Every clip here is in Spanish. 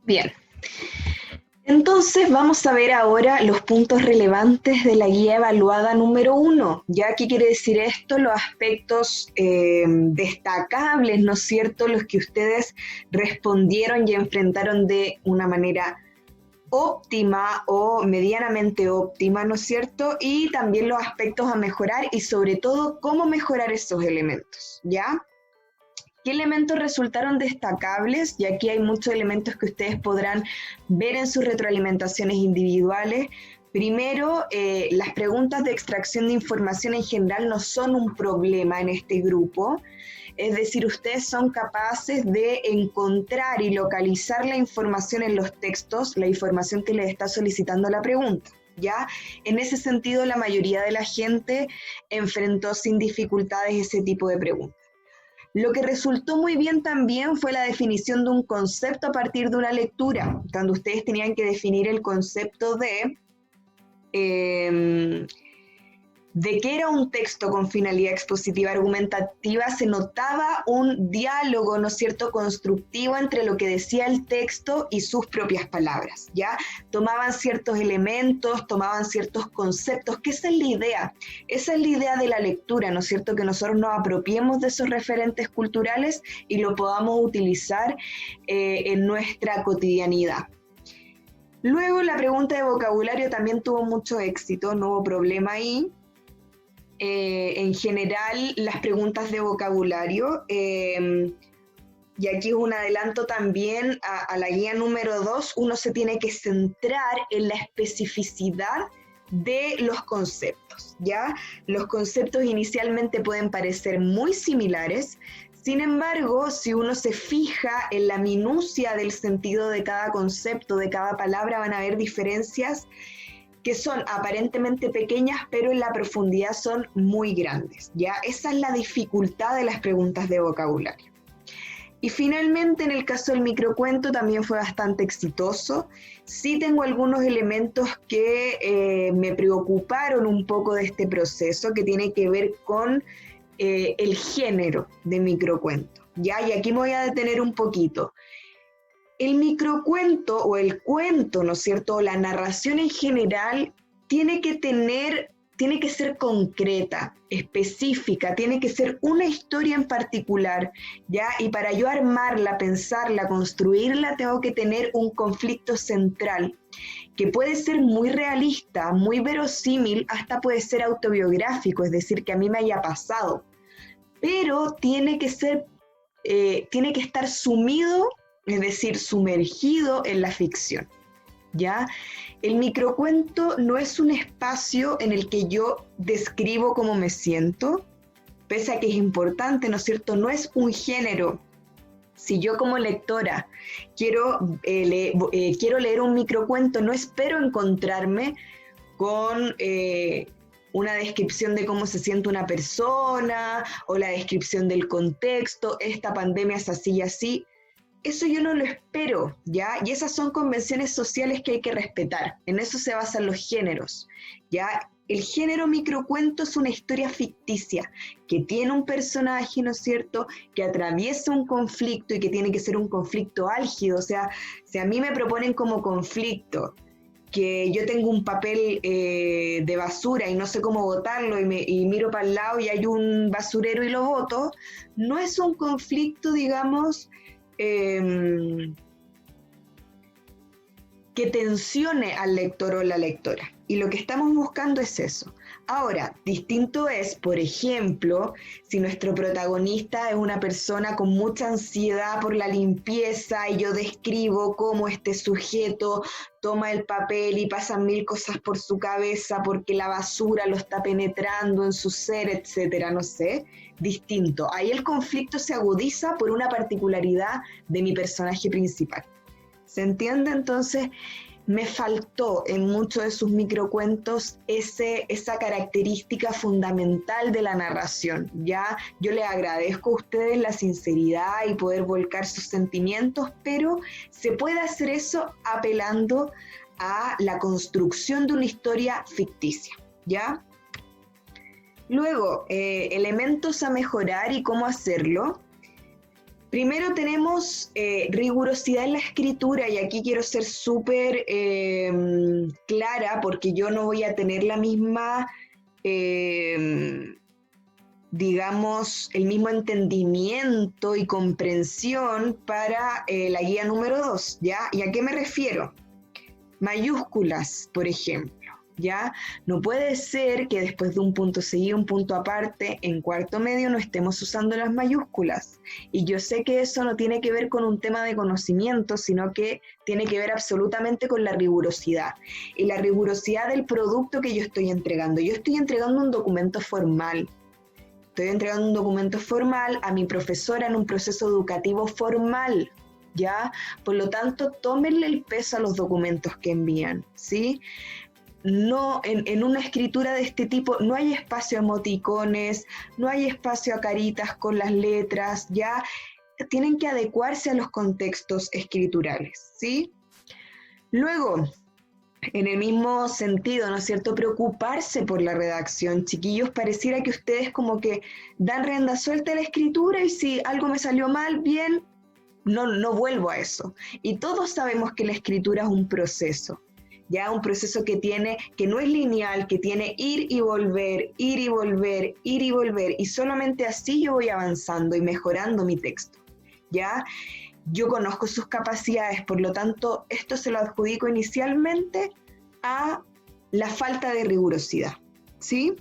Bien, entonces vamos a ver ahora los puntos relevantes de la guía evaluada número 1. ¿Ya qué quiere decir esto? Los aspectos destacables, ¿no es cierto?, los que ustedes respondieron y enfrentaron de una manera óptima o medianamente óptima, ¿no es cierto? Y también los aspectos a mejorar y sobre todo cómo mejorar esos elementos, ¿ya? ¿Qué elementos resultaron destacables? Y aquí hay muchos elementos que ustedes podrán ver en sus retroalimentaciones individuales. Primero, las preguntas de extracción de información en general no son un problema en este grupo. Es decir, ustedes son capaces de encontrar y localizar la información en los textos, la información que les está solicitando la pregunta. ¿Ya? En ese sentido, la mayoría de la gente enfrentó sin dificultades ese tipo de preguntas. Lo que resultó muy bien también fue la definición de un concepto a partir de una lectura, cuando ustedes tenían que definir el concepto de qué era un texto con finalidad expositiva argumentativa. Se notaba un diálogo, ¿no es cierto?, constructivo entre lo que decía el texto y sus propias palabras, ¿ya? Tomaban ciertos elementos, tomaban ciertos conceptos, que esa es la idea de la lectura, ¿no es cierto?, que nosotros nos apropiemos de esos referentes culturales y lo podamos utilizar en nuestra cotidianidad. Luego la pregunta de vocabulario también tuvo mucho éxito, no hubo problema ahí. En general, las preguntas de vocabulario, y aquí es un adelanto también a la guía número 2, uno se tiene que centrar en la especificidad de los conceptos, ¿ya? Los conceptos inicialmente pueden parecer muy similares, sin embargo, si uno se fija en la minucia del sentido de cada concepto, de cada palabra, van a haber diferencias que son aparentemente pequeñas, pero en la profundidad son muy grandes, ¿ya? Esa es la dificultad de las preguntas de vocabulario. Y finalmente, en el caso del microcuento, también fue bastante exitoso. Sí tengo algunos elementos que me preocuparon un poco de este proceso, que tiene que ver con el género de microcuento, ¿ya? Y aquí me voy a detener un poquito. El microcuento o el cuento, ¿no es cierto?, la narración en general tiene que ser concreta, específica, tiene que ser una historia en particular, ¿ya? Y para yo armarla, pensarla, construirla, tengo que tener un conflicto central, que puede ser muy realista, muy verosímil, hasta puede ser autobiográfico, es decir, que a mí me haya pasado, pero tiene que estar sumido, es decir, sumergido en la ficción, ¿ya? El microcuento no es un espacio en el que yo describo cómo me siento, pese a que es importante, ¿no es cierto? No es un género. Si yo como lectora quiero leer un microcuento, no espero encontrarme con una descripción de cómo se siente una persona o la descripción del contexto, esta pandemia es así y así. Eso yo no lo espero, ¿ya? Y esas son convenciones sociales que hay que respetar. En eso se basan los géneros, ¿ya? El género microcuento es una historia ficticia que tiene un personaje, ¿no es cierto?, que atraviesa un conflicto y que tiene que ser un conflicto álgido. O sea, si a mí me proponen como conflicto que yo tengo un papel de basura y no sé cómo botarlo y miro para el lado y hay un basurero y lo boto, no es un conflicto, digamos, que tensione al lector o la lectora. Y lo que estamos buscando es eso. Ahora, distinto es, por ejemplo, si nuestro protagonista es una persona con mucha ansiedad por la limpieza y yo describo cómo este sujeto toma el papel y pasan 1000 cosas por su cabeza porque la basura lo está penetrando en su ser, etcétera, no sé, distinto. Ahí el conflicto se agudiza por una particularidad de mi personaje principal. ¿Se entiende? Entonces, me faltó en muchos de sus microcuentos esa característica fundamental de la narración. Ya yo les agradezco a ustedes la sinceridad y poder volcar sus sentimientos, pero se puede hacer eso apelando a la construcción de una historia ficticia, ¿ya? Luego, elementos a mejorar y cómo hacerlo. Primero tenemos rigurosidad en la escritura, y aquí quiero ser súper clara porque yo no voy a tener la misma, digamos, el mismo entendimiento y comprensión para la guía número 2, ¿ya? ¿Y a qué me refiero? Mayúsculas, por ejemplo. ¿Ya? No puede ser que después de un punto seguido, un punto aparte, en cuarto medio no estemos usando las mayúsculas. Y yo sé que eso no tiene que ver con un tema de conocimiento, sino que tiene que ver absolutamente con la rigurosidad. Y la rigurosidad del producto que yo estoy entregando. Yo estoy entregando un documento formal. Estoy entregando un documento formal a mi profesora en un proceso educativo formal, ¿ya? Por lo tanto, tómenle el peso a los documentos que envían, ¿sí? No, en una escritura de este tipo no hay espacio a emoticones, no hay espacio a caritas con las letras, ya tienen que adecuarse a los contextos escriturales, ¿sí? Luego, en el mismo sentido, ¿no es cierto?, preocuparse por la redacción. Chiquillos, pareciera que ustedes como que dan rienda suelta a la escritura y si algo me salió mal, bien, no vuelvo a eso. Y todos sabemos que la escritura es un proceso. Ya un proceso que no es lineal, que tiene ir y volver, ir y volver, ir y volver, y solamente así yo voy avanzando y mejorando mi texto, ¿ya? Yo conozco sus capacidades, por lo tanto, esto se lo adjudico inicialmente a la falta de rigurosidad, ¿sí?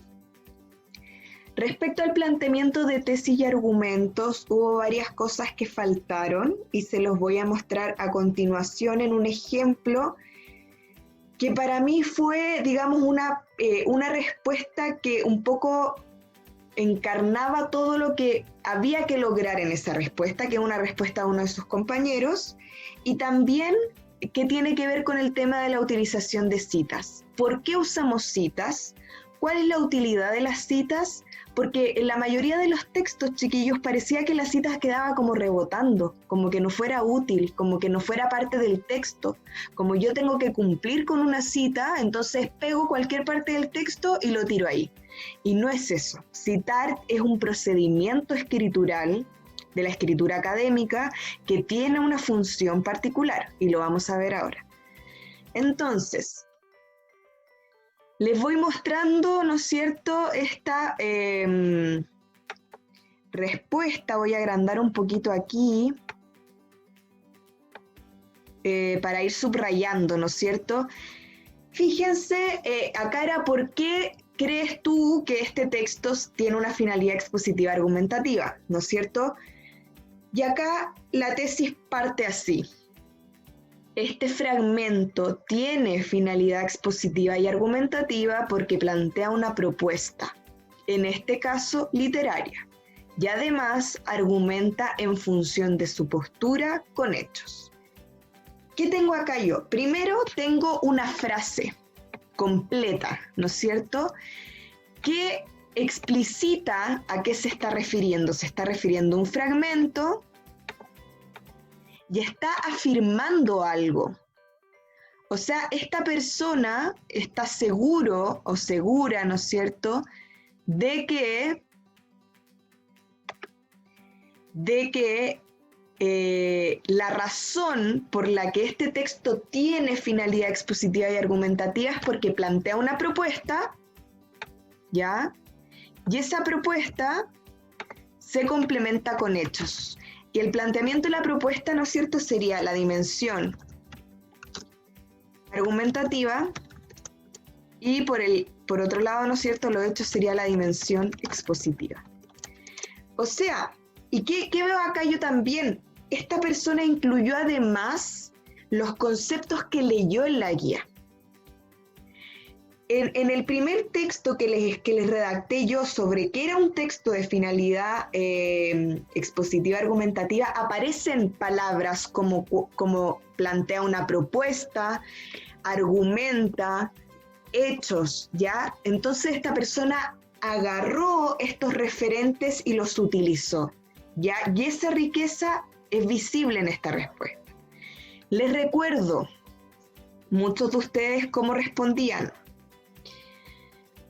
Respecto al planteamiento de tesis y argumentos, hubo varias cosas que faltaron y se los voy a mostrar a continuación en un ejemplo que para mí fue, digamos, una respuesta que un poco encarnaba todo lo que había que lograr en esa respuesta, que es una respuesta a uno de sus compañeros, y también que tiene que ver con el tema de la utilización de citas. ¿Por qué usamos citas? ¿Cuál es la utilidad de las citas? Porque en la mayoría de los textos, chiquillos, parecía que la cita quedaba como rebotando, como que no fuera útil, como que no fuera parte del texto. Como yo tengo que cumplir con una cita, entonces pego cualquier parte del texto y lo tiro ahí. Y no es eso. Citar es un procedimiento escritural de la escritura académica que tiene una función particular, y lo vamos a ver ahora. Entonces, les voy mostrando, ¿no es cierto?, esta respuesta. Voy a agrandar un poquito aquí para ir subrayando, ¿no es cierto? Fíjense, acá era ¿por qué crees tú que este texto tiene una finalidad expositiva argumentativa? ¿No es cierto? Y acá la tesis parte así. Este fragmento tiene finalidad expositiva y argumentativa porque plantea una propuesta, en este caso literaria, y además argumenta en función de su postura con hechos. ¿Qué tengo acá yo? Primero tengo una frase completa, ¿no es cierto?, que explicita a qué se está refiriendo. Se está refiriendo a un fragmento y está afirmando algo. O sea, esta persona está seguro o segura, ¿no es cierto?, de que la razón por la que este texto tiene finalidad expositiva y argumentativa es porque plantea una propuesta, ¿ya? Y esa propuesta se complementa con hechos. Y el planteamiento de la propuesta, ¿no es cierto?, sería la dimensión argumentativa y por otro lado, ¿no es cierto?, los hechos sería la dimensión expositiva. O sea, ¿y qué veo acá yo también? Esta persona incluyó además los conceptos que leyó en la guía. En el primer texto que les redacté yo sobre qué era un texto de finalidad expositiva argumentativa, aparecen palabras como plantea una propuesta, argumenta, hechos, ¿ya? Entonces esta persona agarró estos referentes y los utilizó, ¿ya? Y esa riqueza es visible en esta respuesta. Les recuerdo, muchos de ustedes cómo respondían.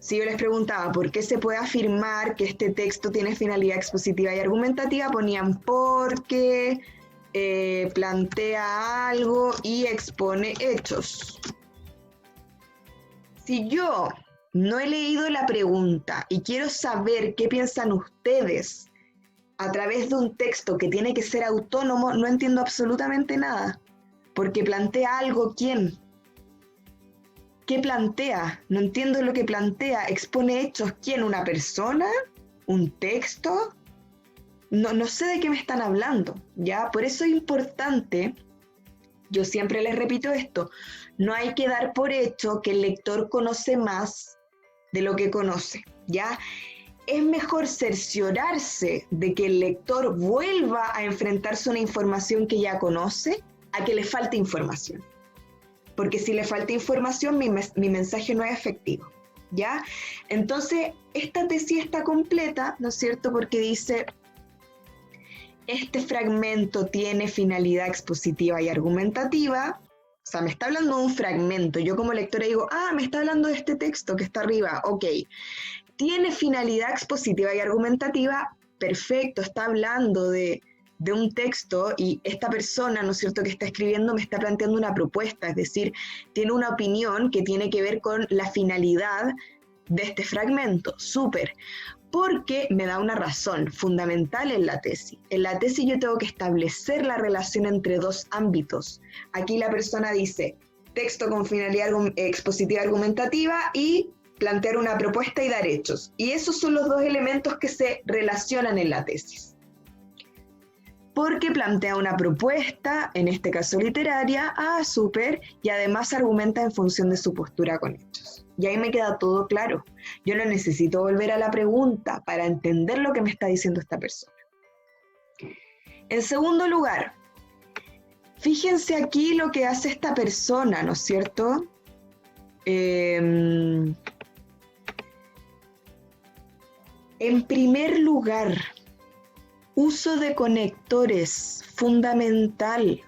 Si yo les preguntaba por qué se puede afirmar que este texto tiene finalidad expositiva y argumentativa, ponían porque plantea algo y expone hechos. Si yo no he leído la pregunta y quiero saber qué piensan ustedes a través de un texto que tiene que ser autónomo, no entiendo absolutamente nada, porque plantea algo, ¿quién? ¿Qué plantea? No entiendo lo que plantea. ¿Expone hechos? ¿Quién? ¿Una persona? ¿Un texto? No sé de qué me están hablando, ¿ya? Por eso es importante, yo siempre les repito esto, no hay que dar por hecho que el lector conoce más de lo que conoce, ¿ya? Es mejor cerciorarse de que el lector vuelva a enfrentarse a una información que ya conoce a que le falte información. Porque si le falta información, mi mensaje no es efectivo, ¿ya? Entonces, esta tesis está completa, ¿no es cierto? Porque dice, este fragmento tiene finalidad expositiva y argumentativa. O sea, me está hablando de un fragmento. Yo como lectora digo, me está hablando de este texto que está arriba. Ok. Tiene finalidad expositiva y argumentativa. Perfecto, está hablando de un texto y esta persona, ¿no es cierto?, que está escribiendo me está planteando una propuesta, es decir, tiene una opinión que tiene que ver con la finalidad de este fragmento. Súper, porque me da una razón fundamental en la tesis. En la tesis yo tengo que establecer la relación entre dos ámbitos. Aquí la persona dice texto con finalidad expositiva argumentativa y plantear una propuesta y dar hechos. Y esos son los dos elementos que se relacionan en la tesis. Porque plantea una propuesta, en este caso literaria, súper, y además argumenta en función de su postura con hechos. Y ahí me queda todo claro. Yo no necesito volver a la pregunta para entender lo que me está diciendo esta persona. En segundo lugar, fíjense aquí lo que hace esta persona, ¿no es cierto? En primer lugar, uso de conectores, fundamental.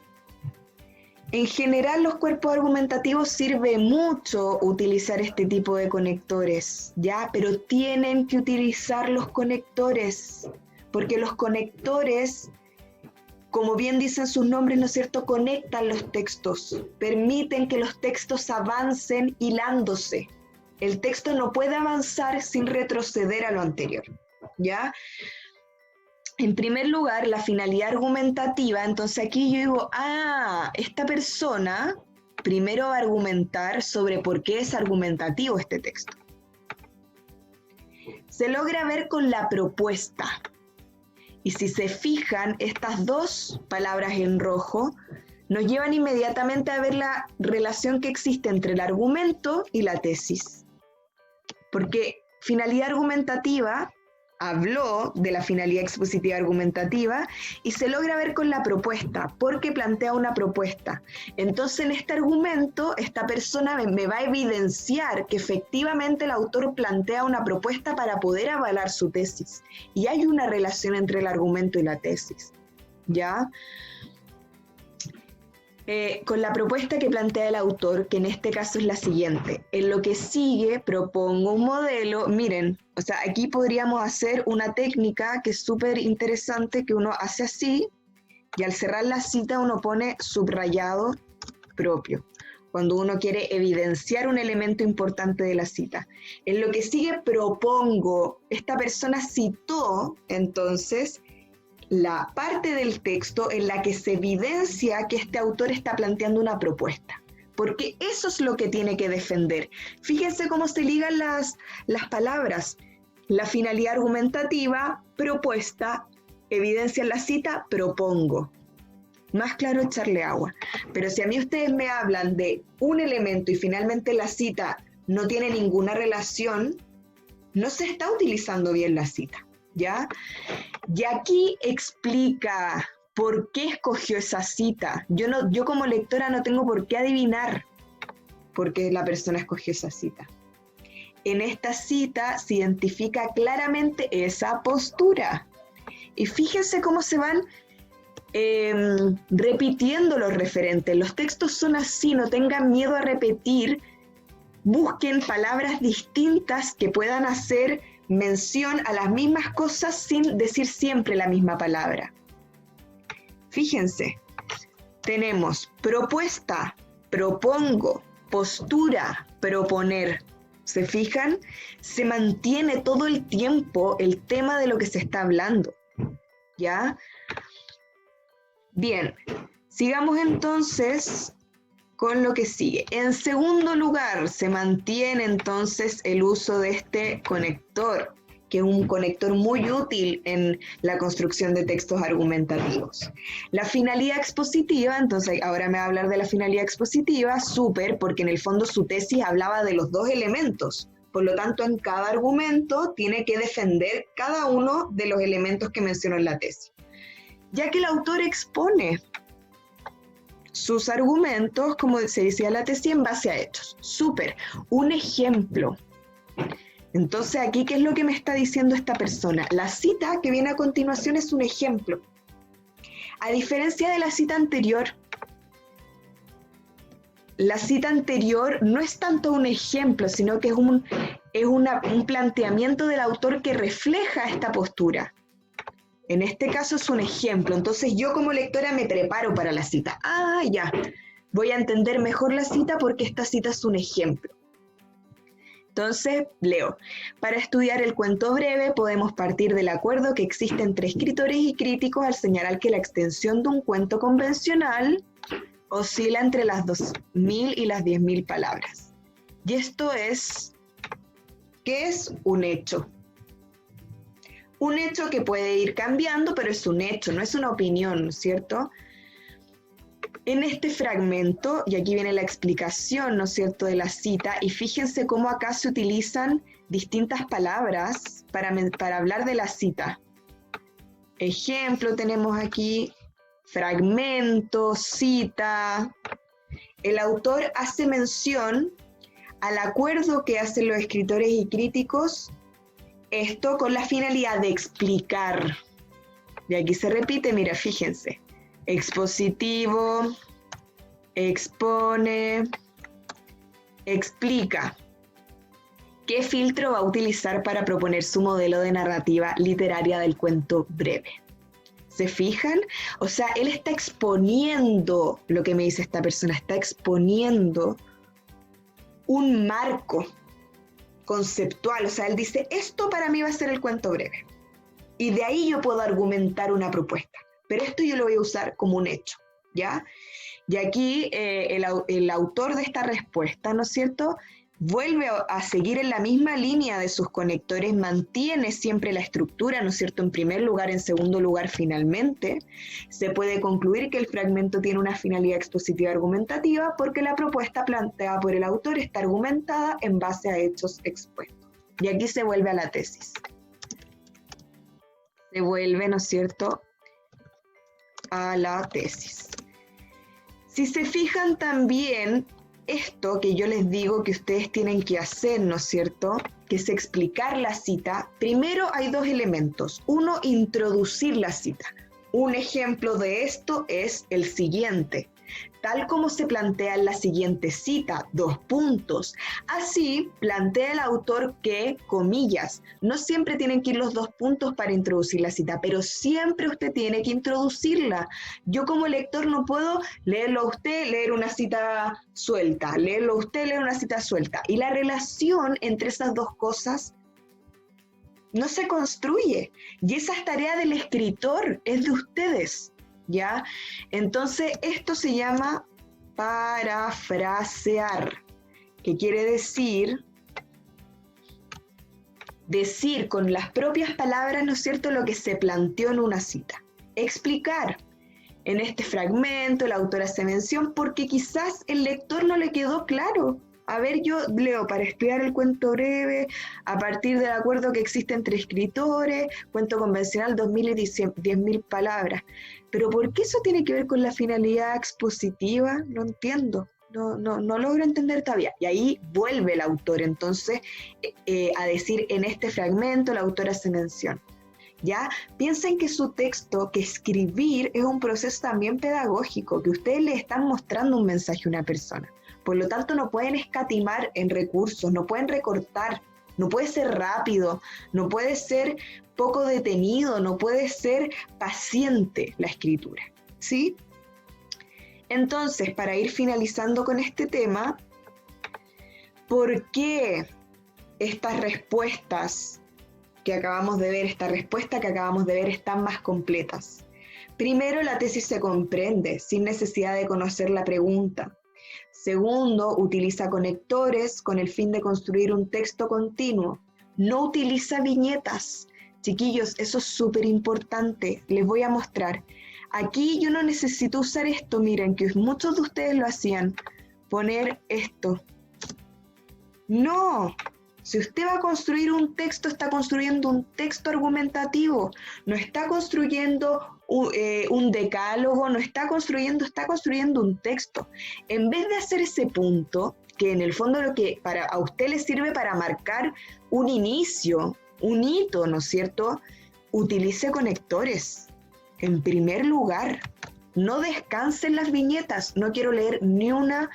En general, los cuerpos argumentativos sirve mucho utilizar este tipo de conectores, ¿ya? Pero tienen que utilizar los conectores, porque los conectores, como bien dicen sus nombres, ¿no es cierto?, conectan los textos, permiten que los textos avancen hilándose. El texto no puede avanzar sin retroceder a lo anterior, ¿ya? En primer lugar, la finalidad argumentativa, entonces aquí yo digo, esta persona primero va a argumentar sobre por qué es argumentativo este texto. Se logra ver con la propuesta. Y si se fijan, estas dos palabras en rojo nos llevan inmediatamente a ver la relación que existe entre el argumento y la tesis. Porque finalidad argumentativa habló de la finalidad expositiva argumentativa y se logra ver con la propuesta, porque plantea una propuesta. Entonces, en este argumento, esta persona me va a evidenciar que efectivamente el autor plantea una propuesta para poder avalar su tesis. Y hay una relación entre el argumento y la tesis, ¿ya? Con la propuesta que plantea el autor, que en este caso es la siguiente. En lo que sigue, propongo un modelo. Miren, o sea, aquí podríamos hacer una técnica que es súper interesante, que uno hace así, y al cerrar la cita uno pone subrayado propio, cuando uno quiere evidenciar un elemento importante de la cita. En lo que sigue, propongo. Esta persona citó, entonces, la parte del texto en la que se evidencia que este autor está planteando una propuesta, porque eso es lo que tiene que defender. Fíjense cómo se ligan las palabras. La finalidad argumentativa, propuesta, evidencia en la cita, propongo. Más claro, echarle agua. Pero si a mí ustedes me hablan de un elemento y finalmente la cita no tiene ninguna relación, no se está utilizando bien la cita, ¿ya? Y aquí explica por qué escogió esa cita. Yo como lectora no tengo por qué adivinar por qué la persona escogió esa cita. En esta cita se identifica claramente esa postura. Y fíjense cómo se van repitiendo los referentes. Los textos son así, no tengan miedo a repetir Busquen palabras distintas que puedan hacer mención a las mismas cosas sin decir siempre la misma palabra. Fíjense, tenemos propuesta, propongo, postura, proponer. ¿Se fijan? Se mantiene todo el tiempo el tema de lo que se está hablando. ¿Ya? Bien, sigamos entonces con lo que sigue. En segundo lugar, se mantiene entonces el uso de este conector, que es un conector muy útil en la construcción de textos argumentativos. La finalidad expositiva, entonces ahora me va a hablar de la finalidad expositiva, súper, porque en el fondo su tesis hablaba de los dos elementos. Por lo tanto, en cada argumento tiene que defender cada uno de los elementos que mencionó en la tesis. Ya que el autor expone sus argumentos, como se decía en la tesis, en base a hechos. Súper. Un ejemplo. Entonces, aquí, ¿qué es lo que me está diciendo esta persona? La cita que viene a continuación es un ejemplo. A diferencia de la cita anterior no es tanto un ejemplo, sino que es un planteamiento del autor que refleja esta postura. En este caso es un ejemplo, entonces yo como lectora me preparo para la cita. Ah, ya, voy a entender mejor la cita porque esta cita es un ejemplo. Entonces, leo. Para estudiar el cuento breve podemos partir del acuerdo que existe entre escritores y críticos al señalar que la extensión de un cuento convencional oscila entre las 2.000 y las 10.000 palabras. Y esto es, ¿qué es? Un hecho. Un hecho que puede ir cambiando, pero es un hecho, no es una opinión, ¿cierto? En este fragmento, y aquí viene la explicación, ¿no es cierto?, de la cita, y fíjense cómo acá se utilizan distintas palabras para hablar de la cita. Ejemplo, tenemos aquí fragmento, cita. El autor hace mención al acuerdo que hacen los escritores y críticos, esto con la finalidad de explicar. Y aquí se repite, mira, fíjense. Expositivo, expone, explica. ¿Qué filtro va a utilizar para proponer su modelo de narrativa literaria del cuento breve? ¿Se fijan? O sea, él está exponiendo lo que me dice esta persona, está exponiendo un marco conceptual. O sea, él dice, esto para mí va a ser el cuento breve. Y de ahí yo puedo argumentar una propuesta. Pero esto yo lo voy a usar como un hecho, ¿ya? Y aquí el autor de esta respuesta, ¿no es cierto?, vuelve a seguir en la misma línea de sus conectores, mantiene siempre la estructura, ¿no es cierto?, en primer lugar, en segundo lugar, finalmente. Se puede concluir que el fragmento tiene una finalidad expositiva argumentativa porque la propuesta planteada por el autor está argumentada en base a hechos expuestos. Y aquí se vuelve a la tesis. Se vuelve, ¿no es cierto?, a la tesis. Si se fijan también, esto que yo les digo que ustedes tienen que hacer, ¿no es cierto?, que es explicar la cita. Primero hay dos elementos. Uno, introducir la cita. Un ejemplo de esto es el siguiente. Tal como se plantea en la siguiente cita, 2 puntos. Así plantea el autor que, comillas, no siempre tienen que ir los 2 puntos para introducir la cita, pero siempre usted tiene que introducirla. Yo como lector no puedo leerlo a usted, leer una cita suelta, leerlo a usted, leer una cita suelta. Y la relación entre esas dos cosas no se construye. Y esa es tarea del escritor, es de ustedes. ¿Ya? Entonces, esto se llama parafrasear, que quiere decir con las propias palabras, ¿no es cierto?, lo que se planteó en una cita. Explicar. En este fragmento, el autor hace mención porque quizás el lector no le quedó claro. A ver, yo leo para estudiar el cuento breve, a partir del acuerdo que existe entre escritores, cuento convencional, 2.000 y 10.000 palabras. Pero ¿por qué eso tiene que ver con la finalidad expositiva? No entiendo, no logro entender todavía. Y ahí vuelve el autor, entonces, a decir, en este fragmento el autor hace mención. ¿Ya? Piensen que su texto, que escribir, es un proceso también pedagógico, que ustedes le están mostrando un mensaje a una persona. Por lo tanto, no pueden escatimar en recursos, no pueden recortar, no puede ser rápido, no puede ser poco detenido, no puede ser paciente la escritura, ¿sí? Entonces, para ir finalizando con este tema, ¿por qué estas respuestas que acabamos de ver, esta respuesta que acabamos de ver están más completas? Primero, la tesis se comprende sin necesidad de conocer la pregunta. Segundo, utiliza conectores con el fin de construir un texto continuo. No utiliza viñetas. Chiquillos, eso es súper importante. Les voy a mostrar. Aquí yo no necesito usar esto, miren, que muchos de ustedes lo hacían. Poner esto. No. Si usted va a construir un texto, está construyendo un texto argumentativo. No está construyendo un decálogo, no está construyendo un texto. En vez de hacer ese punto, que en el fondo lo que a usted le sirve para marcar un inicio, un hito, ¿no es cierto? Utilice conectores. En primer lugar, no descansen las viñetas. No quiero leer ni una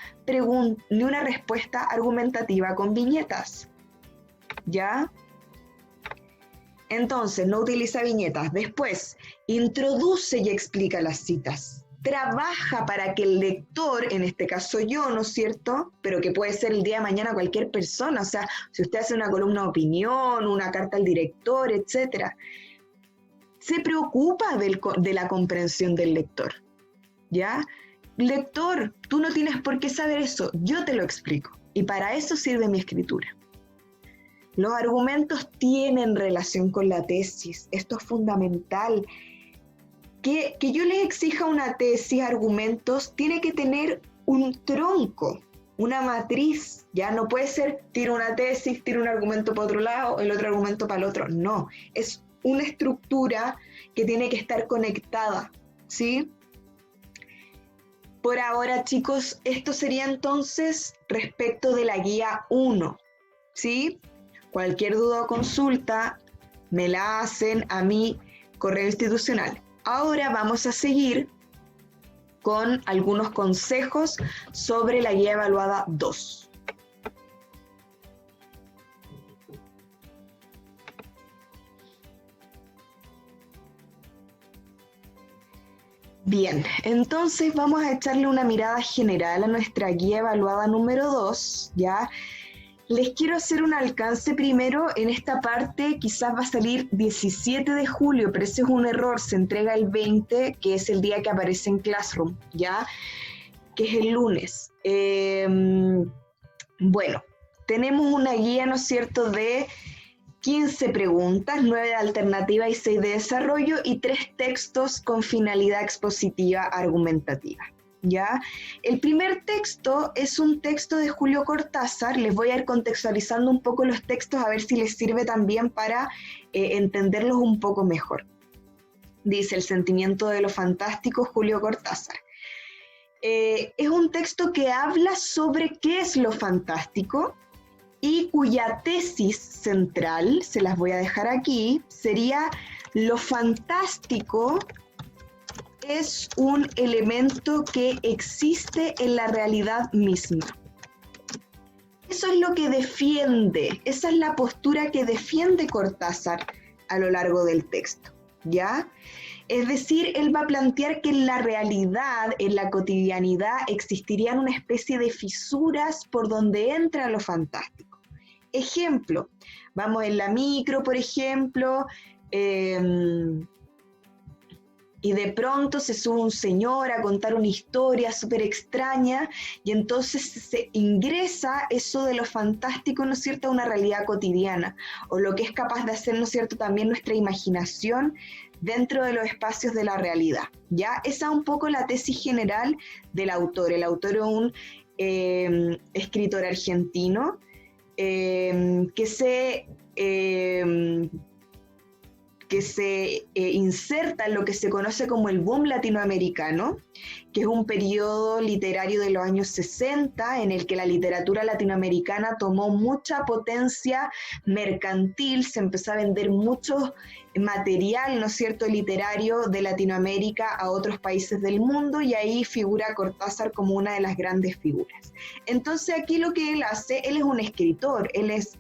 respuesta argumentativa con viñetas. ¿Ya? Entonces, no utiliza viñetas. Después, introduce y explica las citas. Trabaja para que el lector, en este caso yo, ¿no es cierto? Pero que puede ser el día de mañana cualquier persona. O sea, si usted hace una columna de opinión, una carta al director, etc., se preocupa de la comprensión del lector. ¿Ya? Lector, tú no tienes por qué saber eso. Yo te lo explico. Y para eso sirve mi escritura. Los argumentos tienen relación con la tesis, esto es fundamental. Que yo les exija una tesis, argumentos, tiene que tener un tronco, una matriz, ya no puede ser tiro una tesis, tiro un argumento para otro lado, el otro argumento para el otro, no, es una estructura que tiene que estar conectada, ¿sí? Por ahora, chicos, esto sería entonces respecto de la guía 1, ¿sí? Cualquier duda o consulta me la hacen a mi correo institucional. Ahora vamos a seguir con algunos consejos sobre la guía evaluada 2. Bien, entonces vamos a echarle una mirada general a nuestra guía evaluada número 2, ¿ya? Les quiero hacer un alcance primero. En esta parte quizás va a salir 17 de julio, pero ese es un error. Se entrega el 20, que es el día que aparece en Classroom, ¿ya? Que es el lunes. Bueno, tenemos una guía, ¿no es cierto?, de 15 preguntas, 9 de alternativa y 6 de desarrollo, y 3 textos con finalidad expositiva argumentativa. ¿Ya? El primer texto es un texto de Julio Cortázar. Les voy a ir contextualizando un poco los textos a ver si les sirve también para entenderlos un poco mejor. Dice: El sentimiento de lo fantástico, Julio Cortázar. Es un texto que habla sobre qué es lo fantástico y cuya tesis central, se las voy a dejar aquí, sería: lo fantástico es un elemento que existe en la realidad misma. Eso es lo que defiende, esa es la postura que defiende Cortázar a lo largo del texto, ¿ya? Es decir, él va a plantear que en la realidad, en la cotidianidad, existirían una especie de fisuras por donde entra lo fantástico. Ejemplo, vamos en la micro, por ejemplo, y de pronto se sube un señor a contar una historia súper extraña, y entonces se ingresa eso de lo fantástico, ¿no es cierto?, a una realidad cotidiana, o lo que es capaz de hacer, ¿no es cierto?, también nuestra imaginación dentro de los espacios de la realidad, ¿ya? Esa es un poco la tesis general del autor. El autor es un escritor argentino que se que se inserta en lo que se conoce como el boom latinoamericano, que es un periodo literario de los años 60 en el que la literatura latinoamericana tomó mucha potencia mercantil, se empezó a vender mucho material, ¿no es cierto?, literario de Latinoamérica a otros países del mundo, y ahí figura Cortázar como una de las grandes figuras. Entonces aquí lo que él hace, él es un escritor, él es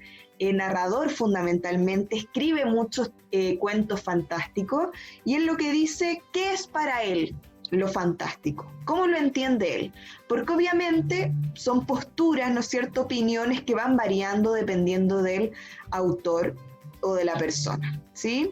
narrador fundamentalmente, escribe muchos cuentos fantásticos, y él lo que dice, ¿qué es para él lo fantástico? ¿Cómo lo entiende él? Porque obviamente son posturas, ¿no es cierto?, opiniones que van variando dependiendo del autor o de la persona, ¿sí?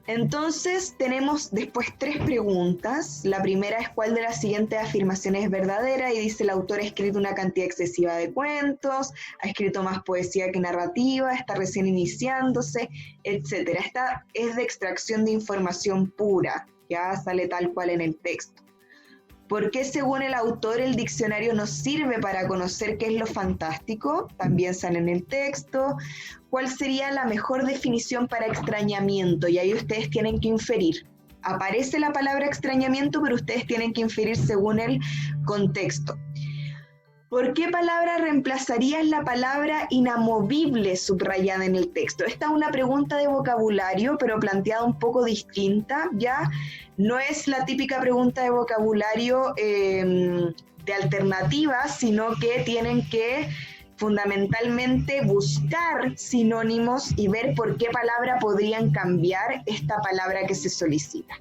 Entonces tenemos después 3 preguntas. La primera es ¿cuál de las siguientes afirmaciones es verdadera? Y dice el autor ha escrito una cantidad excesiva de cuentos, ha escrito más poesía que narrativa, está recién iniciándose, etc. Esta es de extracción de información pura, ya sale tal cual en el texto. ¿Por qué según el autor el diccionario nos sirve para conocer qué es lo fantástico? También sale en el texto. ¿Cuál sería la mejor definición para extrañamiento? Y ahí ustedes tienen que inferir. Aparece la palabra extrañamiento, pero ustedes tienen que inferir según el contexto. ¿Por qué palabra reemplazarías la palabra inamovible subrayada en el texto? Esta es una pregunta de vocabulario, pero planteada un poco distinta, ¿ya? No es la típica pregunta de vocabulario de alternativas, sino que tienen que fundamentalmente buscar sinónimos y ver por qué palabra podrían cambiar esta palabra que se solicita.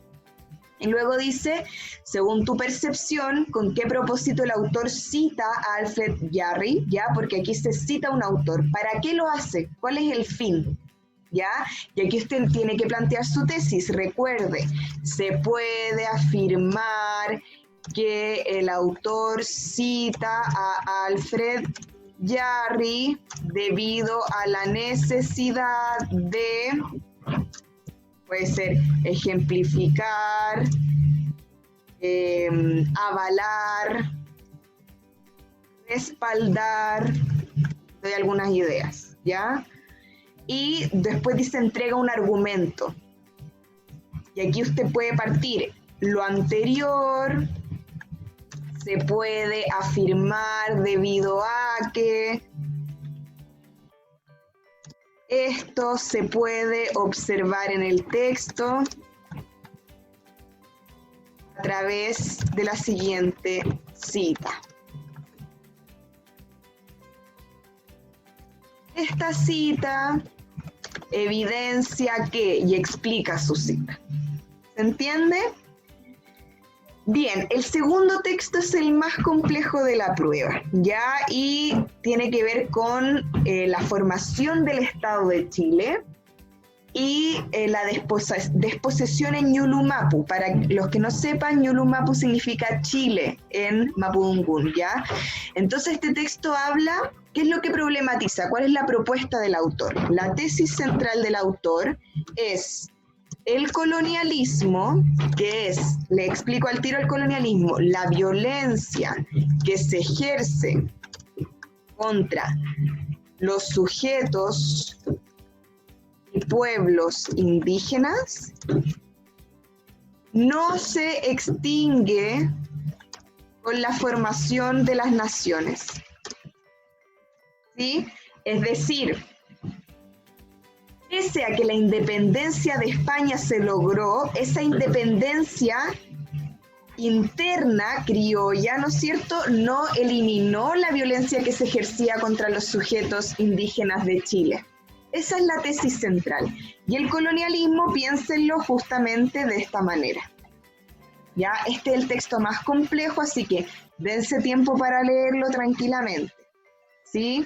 Y luego dice, según tu percepción, ¿con qué propósito el autor cita a Alfred Jarry? ¿Ya? Porque aquí se cita un autor. ¿Para qué lo hace? ¿Cuál es el fin? ¿Ya? Y aquí usted tiene que plantear su tesis. Recuerde, se puede afirmar que el autor cita a Alfred Jarry debido a la necesidad de... Puede ser ejemplificar, avalar, respaldar, doy algunas ideas, ¿ya? Y después dice entrega un argumento. Y aquí usted puede partir lo anterior, se puede afirmar debido a que... Esto se puede observar en el texto a través de la siguiente cita. Esta cita evidencia que y explica su cita. ¿Se entiende? Bien, el segundo texto es el más complejo de la prueba, ¿ya? Y tiene que ver con la formación del Estado de Chile y la desposesión en Ñuñumapu. Para los que no sepan, Ñuñumapu significa Chile en mapudungún, ¿ya? Entonces este texto habla, ¿qué es lo que problematiza? ¿Cuál es la propuesta del autor? La tesis central del autor es... El colonialismo, que es, le explico al tiro el colonialismo, la violencia que se ejerce contra los sujetos y pueblos indígenas, no se extingue con la formación de las naciones. ¿Sí? Es decir, pese a que la independencia de España se logró, esa independencia interna criolla, ¿no es cierto?, no eliminó la violencia que se ejercía contra los sujetos indígenas de Chile. Esa es la tesis central. Y el colonialismo, piénsenlo justamente de esta manera. Ya, este es el texto más complejo, así que dense tiempo para leerlo tranquilamente. ¿Sí?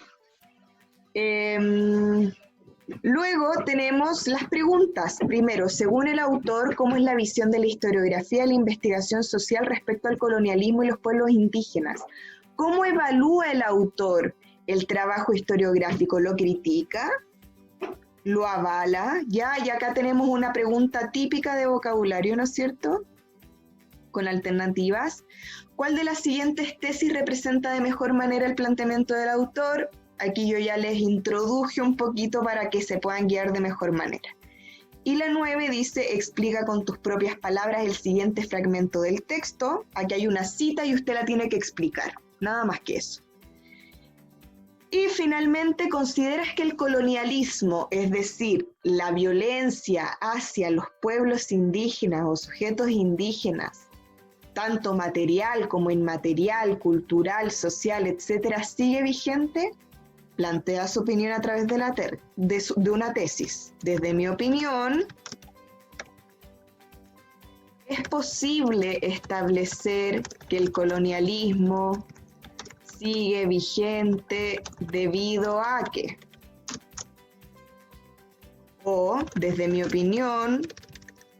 Luego tenemos las preguntas. Primero, según el autor, ¿cómo es la visión de la historiografía y la investigación social respecto al colonialismo y los pueblos indígenas? ¿Cómo evalúa el autor el trabajo historiográfico? ¿Lo critica? ¿Lo avala? Ya, y acá tenemos una pregunta típica de vocabulario, ¿no es cierto?, con alternativas. ¿Cuál de las siguientes tesis representa de mejor manera el planteamiento del autor? Aquí yo ya les introduje un poquito para que se puedan guiar de mejor manera. Y la 9 dice, explica con tus propias palabras el siguiente fragmento del texto. Aquí hay una cita y usted la tiene que explicar, nada más que eso. Y finalmente, ¿consideras que el colonialismo, es decir, la violencia hacia los pueblos indígenas o sujetos indígenas, tanto material como inmaterial, cultural, social, etcétera, sigue vigente? Plantea su opinión a través de una tesis. Desde mi opinión, es posible establecer que el colonialismo sigue vigente debido a que, o desde mi opinión,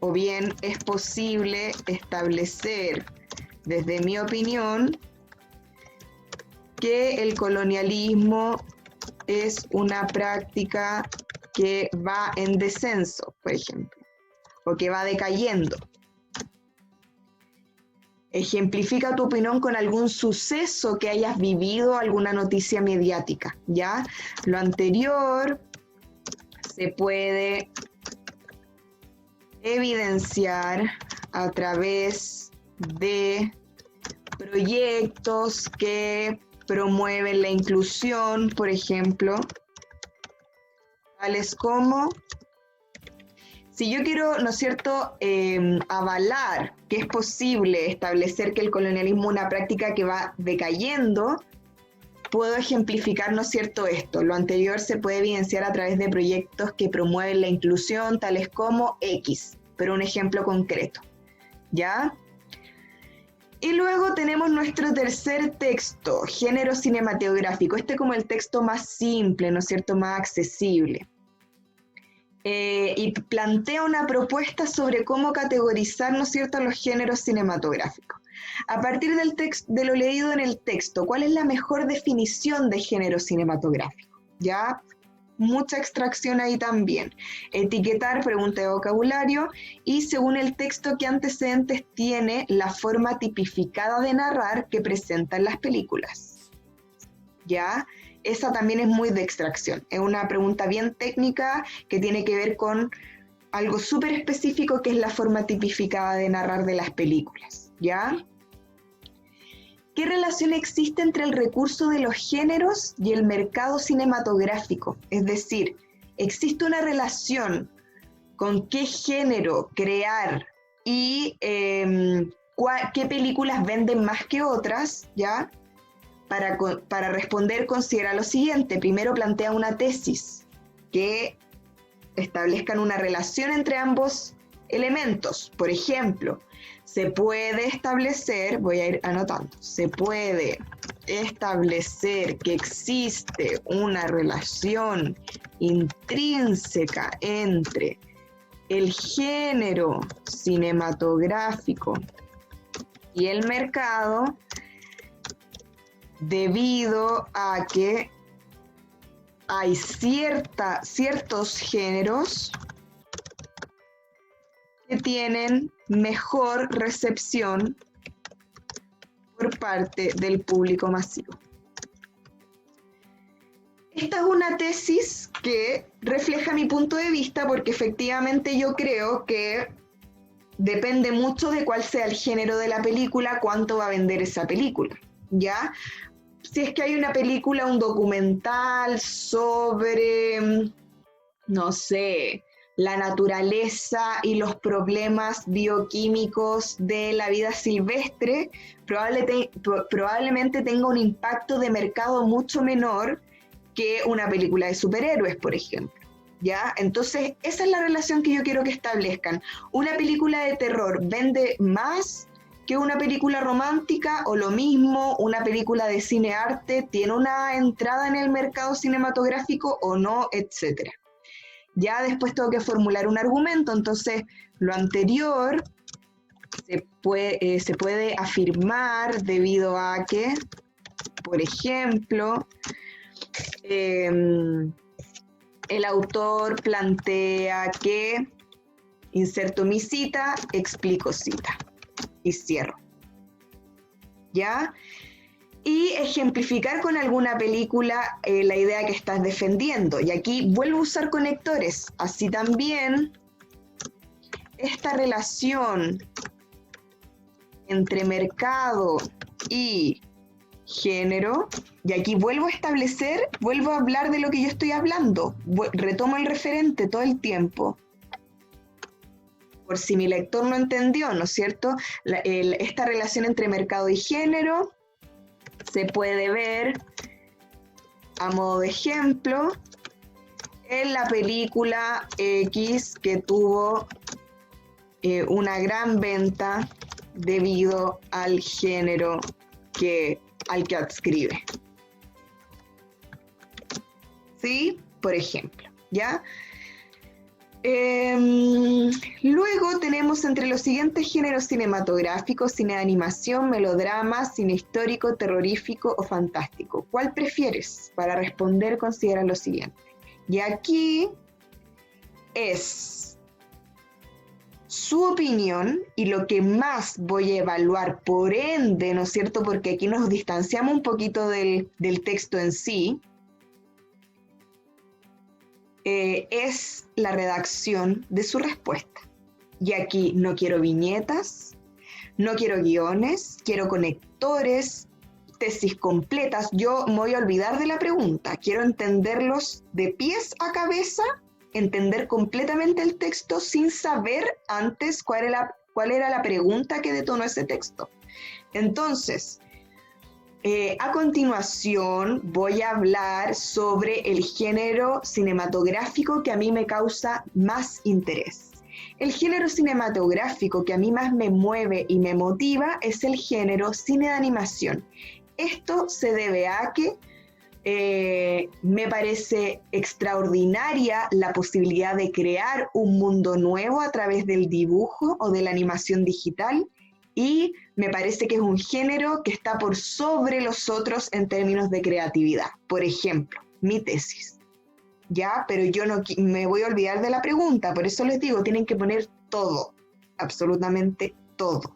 o bien es posible establecer, desde mi opinión, que el colonialismo es una práctica que va en descenso, por ejemplo, o que va decayendo. Ejemplifica tu opinión con algún suceso que hayas vivido, alguna noticia mediática, ¿ya? Lo anterior se puede evidenciar a través de proyectos que promueven la inclusión, por ejemplo, tales como, si yo quiero, ¿no es cierto?, avalar que es posible establecer que el colonialismo es una práctica que va decayendo, puedo ejemplificar, ¿no es cierto?, esto. Lo anterior se puede evidenciar a través de proyectos que promueven la inclusión, tales como X, pero un ejemplo concreto, ¿ya? Y luego tenemos nuestro tercer texto, género cinematográfico. Este como el texto más simple, ¿no es cierto?, más accesible. Y plantea una propuesta sobre cómo categorizar, ¿no es cierto?, los géneros cinematográficos. A partir de lo leído en el texto, ¿cuál es la mejor definición de género cinematográfico? ¿Ya? Mucha extracción ahí también. Etiquetar, pregunta de vocabulario, y según el texto, ¿qué antecedentes tiene la forma tipificada de narrar que presentan las películas? ¿Ya? Esa también es muy de extracción. Es una pregunta bien técnica que tiene que ver con algo súper específico que es la forma tipificada de narrar de las películas, ¿ya? ¿Qué relación existe entre el recurso de los géneros y el mercado cinematográfico? Es decir, ¿existe una relación con qué género crear y qué películas venden más que otras, ¿ya? Para responder, considera lo siguiente. Primero, plantea una tesis que establezcan una relación entre ambos elementos. Por ejemplo, se puede establecer, voy a ir anotando, se puede establecer que existe una relación intrínseca entre el género cinematográfico y el mercado, debido a que hay ciertos géneros que tienen mejor recepción por parte del público masivo. Esta es una tesis que refleja mi punto de vista porque efectivamente yo creo que depende mucho de cuál sea el género de la película, cuánto va a vender esa película, ¿ya? Si es que hay una película, un documental sobre, no sé, la naturaleza y los problemas bioquímicos de la vida silvestre, probablemente tenga un impacto de mercado mucho menor que una película de superhéroes, por ejemplo, ¿ya? Entonces, esa es la relación que yo quiero que establezcan. ¿Una película de terror vende más que una película romántica, o lo mismo, una película de cine-arte tiene una entrada en el mercado cinematográfico o no, etcétera? Ya después tengo que formular un argumento. Entonces, lo anterior se puede afirmar debido a que, por ejemplo, el autor plantea que, inserto mi cita, explico cita. Y cierro, ¿ya? Y ejemplificar con alguna película la idea que estás defendiendo. Y aquí vuelvo a usar conectores. Así también esta relación entre mercado y género, y aquí vuelvo a establecer, vuelvo a hablar de lo que yo estoy hablando, retomo el referente todo el tiempo, por si mi lector no entendió, ¿no es cierto? Esta relación entre mercado y género se puede ver a modo de ejemplo en la película X, que tuvo una gran venta debido al género al que adscribe. ¿Sí? Por ejemplo, ¿ya? Luego tenemos entre los siguientes géneros cinematográficos: cine de animación, melodrama, cine histórico, terrorífico o fantástico. ¿Cuál prefieres? Para responder, considera lo siguiente. Y aquí es su opinión y lo que más voy a evaluar, por ende, ¿no es cierto? Porque aquí nos distanciamos un poquito del texto en sí. Es la redacción de su respuesta. Y aquí no quiero viñetas, no quiero guiones, quiero conectores, tesis completas. Yo me voy a olvidar de la pregunta, quiero entenderlos de pies a cabeza, entender completamente el texto sin saber antes cuál era la pregunta que detonó ese texto. Entonces, a continuación voy a hablar sobre el género cinematográfico que a mí me causa más interés. El género cinematográfico que a mí más me mueve y me motiva es el género cine de animación. Esto se debe a que me parece extraordinaria la posibilidad de crear un mundo nuevo a través del dibujo o de la animación digital, y me parece que es un género que está por sobre los otros en términos de creatividad. Por ejemplo, mi tesis, ¿ya? Pero yo no me voy a olvidar de la pregunta, por eso les digo, tienen que poner todo, absolutamente todo,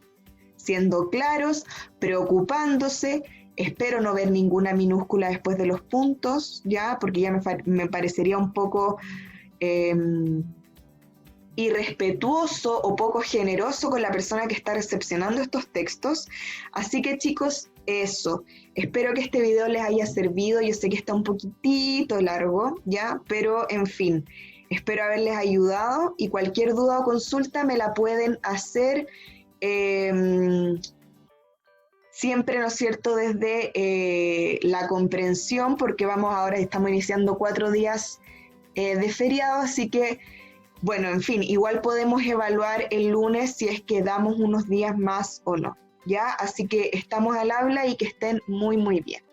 siendo claros, preocupándose. Espero no ver ninguna minúscula después de los puntos, ¿ya? Porque ya me parecería un poco irrespetuoso o poco generoso con la persona que está recepcionando estos textos. Así que, chicos, eso. Espero que este video les haya servido. Yo sé que está un poquitito largo, ¿ya? Pero, en fin, espero haberles ayudado, y cualquier duda o consulta me la pueden hacer siempre, ¿no es cierto?, desde la comprensión, porque estamos iniciando 4 días de feriado, así que, bueno, en fin, igual podemos evaluar el lunes si es que damos unos días más o no, ¿ya? Así que estamos al habla y que estén muy, muy bien.